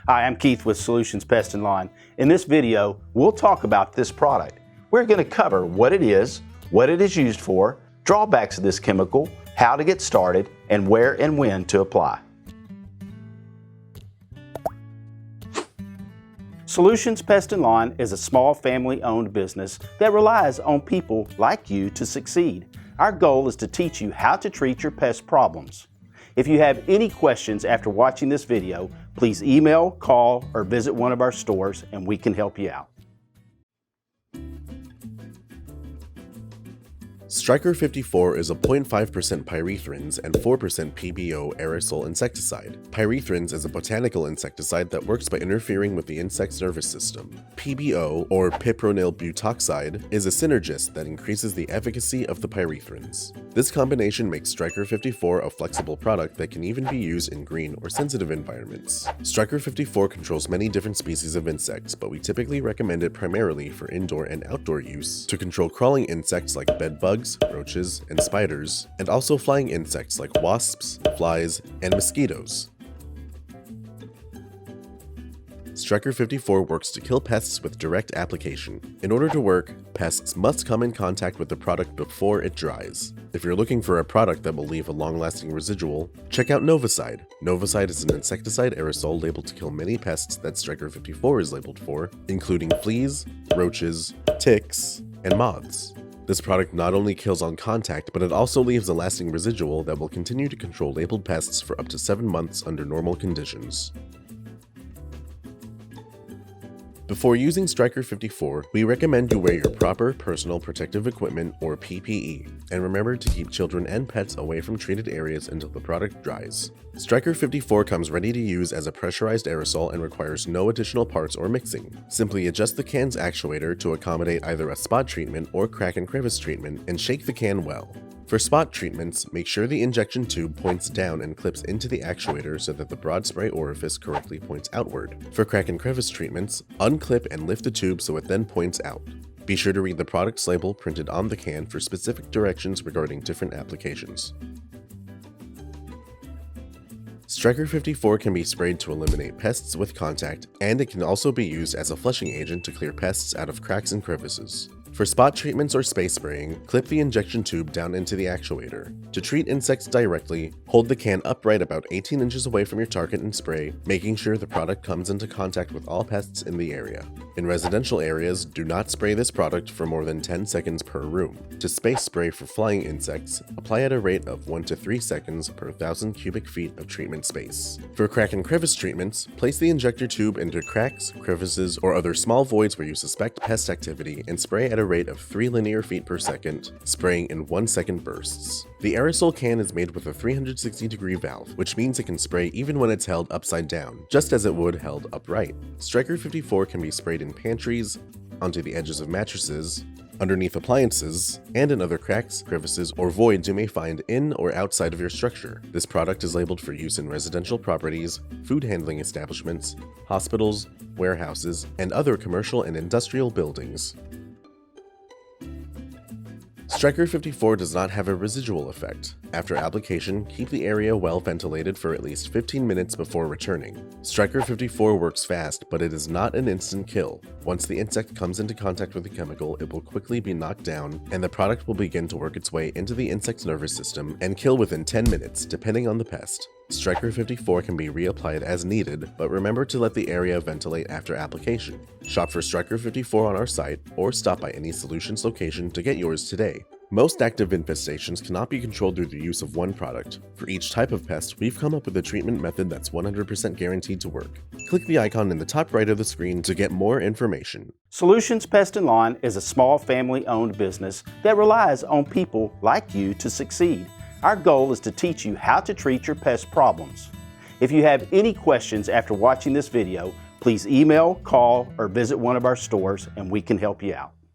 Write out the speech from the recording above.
Hi, I'm Keith with Solutions Pest and Lawn. In this video, we'll talk about this product. We're going to cover what it is used for, drawbacks of this chemical, how to get started, and where and when to apply. Solutions Pest and Lawn is a small family-owned business that relies on people like you to succeed. Our goal is to teach you how to treat your pest problems. If you have any questions after watching this video, please email, call, or visit one of our stores and we can help you out. Stryker 54 is a 0.5% pyrethrin and 4% PBO aerosol insecticide. Pyrethrins is a botanical insecticide that works by interfering with the insect's nervous system. PBO, or Piperonyl Butoxide, is a synergist that increases the efficacy of the pyrethrins. This combination makes Stryker 54 a flexible product that can even be used in green or sensitive environments. Stryker 54 controls many different species of insects, but we typically recommend it primarily for indoor and outdoor use to control crawling insects like bed bugs, roaches, and spiders, and also flying insects like wasps, flies, and mosquitos. Stryker 54 works to kill pests with direct application. In order to work, pests must come in contact with the product before it dries. If you're looking for a product that will leave a long-lasting residual, check out Novicide. Novicide is an insecticide aerosol labeled to kill many pests that Stryker 54 is labeled for, including fleas, roaches, ticks, and moths. This product not only kills on contact, but it also leaves a lasting residual that will continue to control labeled pests for up to 7 months under normal conditions. Before using Stryker 54, we recommend you wear your proper personal protective equipment or PPE, and remember to keep children and pets away from treated areas until the product dries. Stryker 54 comes ready to use as a pressurized aerosol and requires no additional parts or mixing. Simply adjust the can's actuator to accommodate either a spot treatment or crack and crevice treatment and shake the can well. For spot treatments, make sure the injection tube points down and clips into the actuator so that the broad spray orifice correctly points outward. For crack and crevice treatments, unclip and lift the tube so it then points out. Be sure to read the product's label printed on the can for specific directions regarding different applications. Stryker 54 can be sprayed to eliminate pests with contact, and it can also be used as a flushing agent to clear pests out of cracks and crevices. For spot treatments or spray spraying, clip the injection tube down into the actuator. To treat insects directly, hold the can upright about 18 inches away from your target and spray, making sure the product comes into contact with all pests in the area. In residential areas, do not spray this product for more than 10 seconds per room. To space spray for flying insects, apply at a rate of 1 to 3 seconds per 1,000 cubic feet of treatment space. For crack and crevice treatments, place the injector tube into cracks, crevices, or other small voids where you suspect pest activity and spray at a rate of 3 linear feet per second, spraying in 1-second bursts. The aerosol can is made with a 360-degree valve, which means it can spray even when it's held upside down, just as it would held upright. Stryker 54 can be sprayed in pantries, onto the edges of mattresses, underneath appliances, and in other cracks, crevices, or voids you may find in or outside of your structure. This product is labeled for use in residential properties, food handling establishments, hospitals, warehouses, and other commercial and industrial buildings. Stryker 54 does not have a residual effect. After application, keep the area well ventilated for at least 15 minutes before returning. Stryker 54 works fast, but it is not an instant kill. Once the insect comes into contact with the chemical, it will quickly be knocked down, and the product will begin to work its way into the insect's nervous system and kill within 10 minutes, depending on the pest. Stryker 54 can be reapplied as needed, but remember to let the area ventilate after application. Shop for Stryker 54 on our site, or stop by any Solutions location to get yours today. Most active infestations cannot be controlled through the use of one product. For each type of pest, we've come up with a treatment method that's 100% guaranteed to work. Click the icon in the top right of the screen to get more information. Solutions Pest and Lawn is a small family-owned business that relies on people like you to succeed. Our goal is to teach you how to treat your pest problems. If you have any questions after watching this video, please email, call, or visit one of our stores and we can help you out.